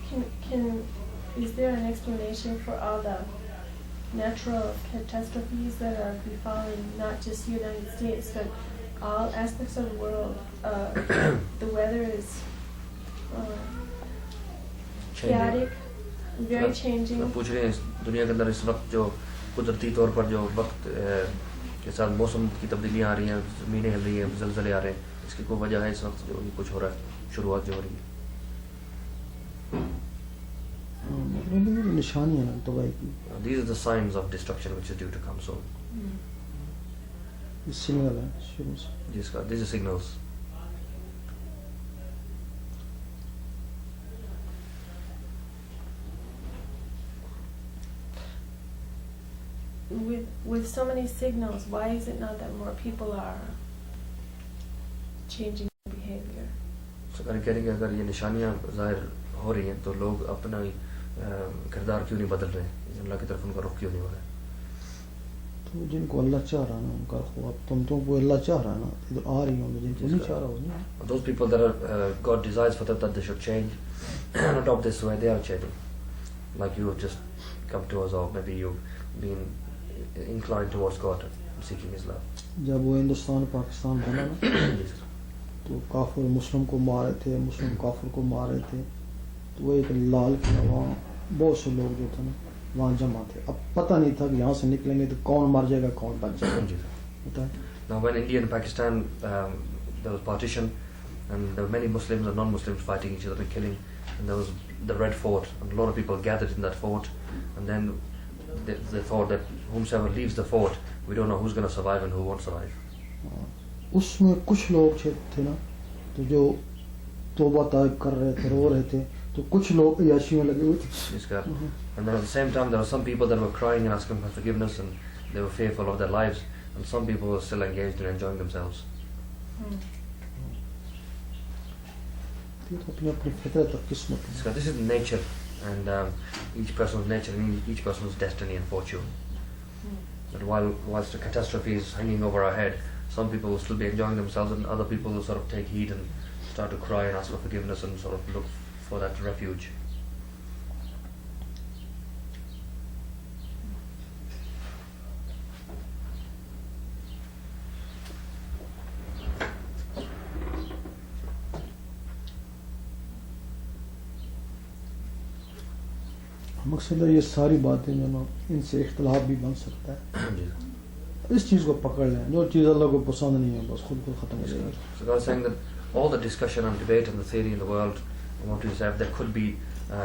Can is there an explanation for all the natural catastrophes that are befalling not just the United States but all aspects of the world? The weather is chaotic, very changing. पूछ रहे हैं दुनिया के अंदर इस वक्त जो कुदरती तौर पर जो वक्त के साथ मौसम की तब्दीलियाँ आ रही हैं, ज़मीनें हिल रही हैं, ज़लज़ले आ रहे हैं, इसकी कोई वजह है इस वक्त जो कुछ हो रहा है, शुरुआत जो हो रही है? निशानियाँ हैं तबाही की. These are the signs of destruction which is due to come soon. Signal है शुरू से. These are signals. With so many signals, why is it not that more people are changing their behavior? So कह रहे कि अगर ये निशानियाँ ज़ाहिर हो रही हैं तो लोग अपना किरदार क्यों नहीं बदल रहे हैं, अल्लाह की तरफ उनका रुख क्यों नहीं हो रहा है? तो जिनको अल्लाह चाह रहा है ना उनका ख्वाब तुम तो वो अल्लाह चाह रहा है ना इधर आ रही होंगे जिनको नहीं चाह रहा होगा. Those people that are God desires for them that they should change and adopt this way, they are changing. Like you have just come to us, or maybe you've been inclined towards God and seeking His love. जब वो हिंदुस्तान पाकिस्तान बना ना तो काफिर मुस्लिम को मारे थे, मुस्लिम काफिर को मारे थे, तो वो एक लाल किला वहाँ बहुत से लोग जो थे ना वहाँ जमा थे. अब पता नहीं था कि यहाँ से निकलेंगे तो कौन मर जाएगा कौन बच जाएगा. Now when India and Pakistan there was partition and there were many Muslims and non-Muslims fighting each other and killing, and there was the Red Fort and a lot of people gathered in that fort, and then they thought that whomsoever leaves the fort, we don't know who's going to survive and who won't survive. उसमें कुछ लोग थे ना तो जो तौबा ताइब कर रहे थे, रो रहे थे, तो कुछ लोग याशी में लगे हुए थे. And then at the same time there were some people that were crying and asking for forgiveness and they were fearful of their lives, and some people were still engaged in enjoying themselves. This is nature, and each person's nature and each person's destiny and fortune. That whilst the catastrophe is hanging over our head, some people will still be enjoying themselves, and other people will sort of take heed and start to cry and ask for forgiveness and sort of look for that refuge. मकसद है ये सारी बातें जो ना इनसे इख्तलाफ भी बन सकता है. इस चीज़ को पकड़ लें, जो चीज़ अल्लाह को पसंद नहीं है बस खुद को ख़त्म करें. So God is saying that all the discussion and debate and the theory in the world, and what we say, there could be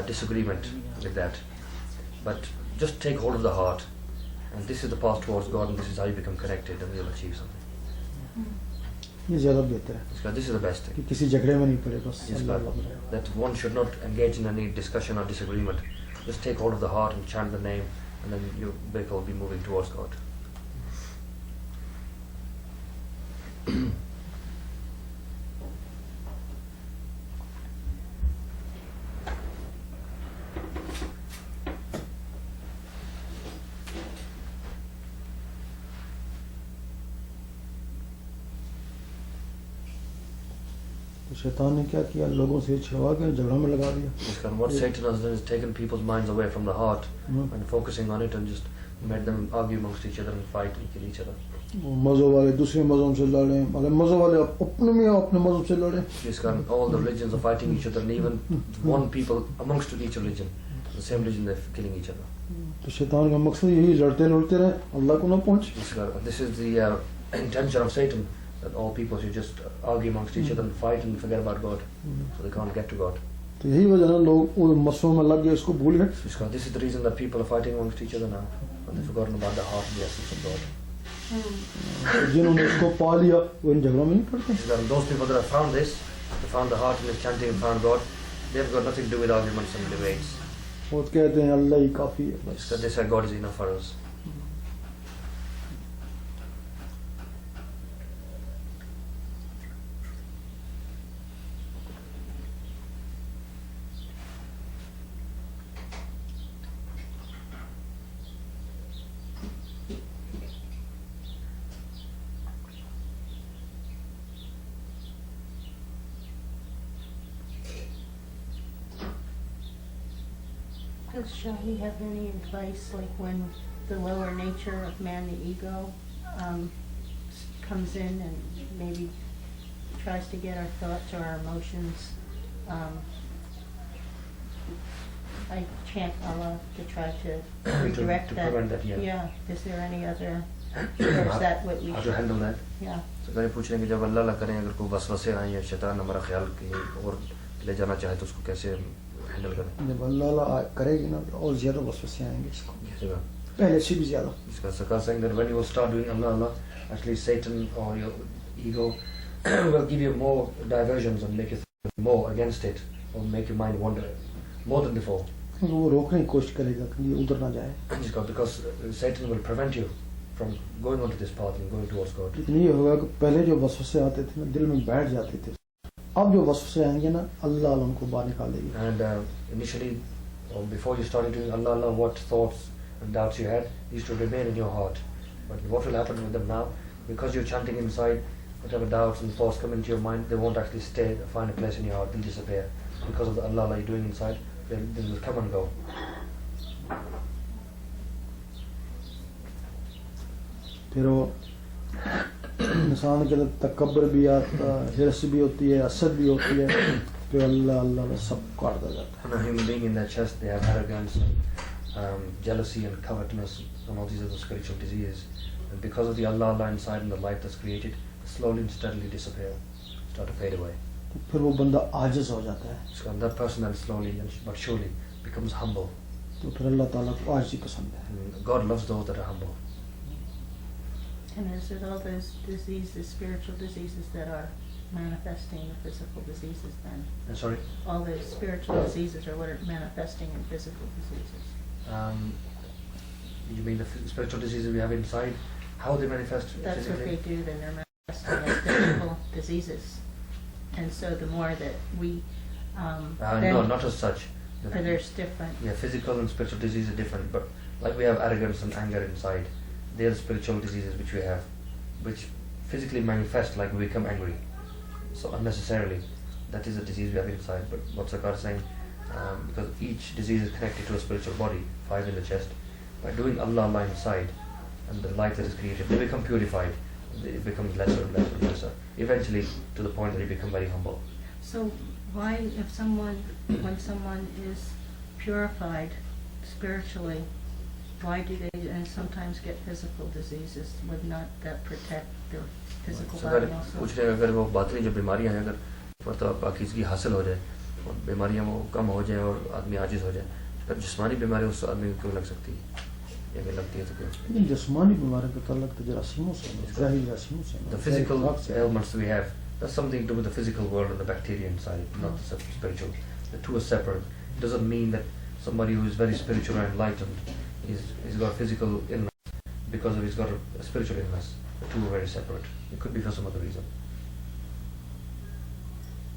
disagreement with that, but just take hold of the heart, and this is the path towards God, and this is how you become connected, and you'll achieve something. ये ज़्यादा बेहतर है. This is the best thing. कि किसी झगड़े में नहीं पड़े बस. That one should not engage in any discussion or disagreement. Just take hold of the heart and chant the name, and then your vehicle will be moving towards God. शैतान ने क्या किया, लोगों से छिड़वा के झगड़ा में लगा दिया. What Satan has done is taken people's minds away from the heart and focusing on it, and just made them argue amongst each other and fight and kill each other. मज़ों वाले दूसरे मज़ों से लड़े, मज़ों वाले अपने में अपने मज़ों से लड़े. All the religions are fighting each other, and even one people amongst each religion, the same religion, they're killing each other. तो शैतान का मकसद यही लड़ते लड़ते रहे अल्लाह को ना पहुँचे. This is the intention of Satan, that all people should just argue amongst each other and fight and forget about God, so they can't get to God. तो यही वजह है लोग वो मसलों में लग गए, इसको भूल गए. This is the reason that people are fighting amongst each other now, and they've forgotten about the heart and the essence of God. जिन्होंने इसको पा लिया वो इन झगड़ों में नहीं पड़ते. Those people that have found this, they found the heart and the chanting and found God, they've got nothing to do with arguments and debates. वो कहते हैं अल्लाह ही काफी है. They say God is enough for us. Does Shahi have any advice, like when the lower nature of man, the ego, comes in and maybe tries to get our thoughts or our emotions? I chant Allah to try to redirect to that. prevent that, yeah. Yeah. Is there any other, or is that what we How to should? handle that? Yeah. तो कहीं पूछ रहे हैं कि जब अल्लाह करें अगर कोई वसवसे आए या शैतान हमारा ख्याल कहीं और ले जाना चाहे तो उसको कैसे हैंडल करें? जब अल्लाह करेगी ना तो और ज़्यादा वसवसे आएंगे इसको, कैसे करें? पहले से भी ज़्यादा. Because Sakar saying that when you will start doing Allah Allah, actually Satan or your ego will give you more diversions and make you think more against it or make your mind wander more than before. वो रोकने की कोशिश करेगा कि ये उधर ना जाए. Because Satan will prevent you from going onto this path and going towards God. लेकिन ये होगा कि पहले जो वसवसे आते थे ना दिल में बैठ जाते थे, अब जो वसवसे आएंगे ना अल्लाह उनको बाहर निकालेगी. And initially, or before you started doing Allah Allah, what thoughts and doubts you had used to remain in your heart. But what will happen with them now? Because you're chanting inside, whatever doubts and thoughts come into your mind, they won't actually stay, find a place in your heart, they'll disappear. Because of the Allah Allah you're doing inside, they will come and go. फिर वो इंसान के अंदर तकब्बर भी आता, हिर्स भी होती है, असद भी होती है, फिर अल्लाह अल्लाह में सब काट दिया जाता है. And a human being in their chest, they have arrogance and jealousy and covetousness, and all these are the spiritual diseases. And because of the Allah Allah inside and the life that's created, slowly and steadily disappear, start to fade away. तो फिर वो बंदा आजिज हो जाता है. So and that person then slowly but surely becomes humble. तो फिर अल्लाह ताला को आजिज़ी पसंद है. And God loves those that are humble. And is it all those diseases, spiritual diseases, that are manifesting the physical diseases then? Sorry? All the spiritual diseases are what are manifesting in physical diseases? You mean the spiritual diseases we have inside? How they manifest That's what physically? they do, then they're manifesting as physical diseases. And so the more that we, then, No, not as such. or there's different. Yeah, physical and spiritual disease are different, but like we have arrogance and anger inside, they are spiritual diseases which we have, which physically manifest like we become angry. So unnecessarily, that is a disease we have inside. But what Sakar is saying, because each disease is connected to a spiritual body, 5 in the chest, by doing Allah Allah inside, and the life that is created, they become purified. It becomes lesser and lesser and lesser. Eventually, to the point that you become very humble. So why, if someone, when someone is purified spiritually, why do they sometimes get physical diseases? Would not that protect their physical So body अगर also? पूछ रहे हैं अगर वो बातनी जो बीमारियां हैं अगर मतलब पाकीज़गी हासिल हो जाए और बीमारियां वो कम हो जाए और आदमी आजिज़ हो जाए, तो जिस्मानी बीमारी उस आदमी को क्यों लग सकती है? या अगर लगती है तो क्यों? लेकिन जिस्मानी बीमारी का ताल्लुक तो जरासीमों से है, ज़ाहिरी जरासीमों से है. The physical ailments we have, that's something to do with the physical world and the bacteria inside, not the spiritual. The two are separate. It doesn't mean that somebody who is very spiritual and enlightened is got a physical illness because of he's got a spiritual illness. The two are very separate. It could be for some other reason.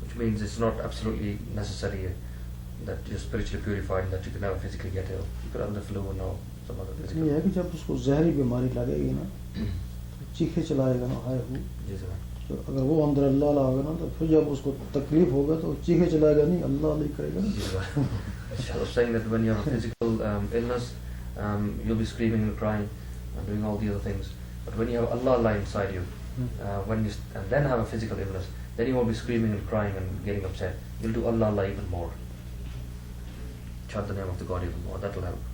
Which means it's not absolutely necessary that you're spiritually purified and that you can never physically get ill. You could have the flu and now some other ये physical. है कि जब उसको जहरी बीमारी लगेगी ना, चीखे चलाएगा ना, हाय हूँ. Yes, sir. तो अगर वो अंदर अल्लाह ला होगा ना, तो फिर जब उसको तकलीफ होगा तो चीखे चलाएगा नहीं, अल्लाह नहीं करेगा ना. Yes, sir. I was saying that when you have a physical illness, you'll be screaming and crying and doing all the other things. But when you have Allah Allah inside you, and then have a physical illness, then you won't be screaming and crying and getting upset. You'll do Allah Allah even more. Chant the name of the God even more. That will help.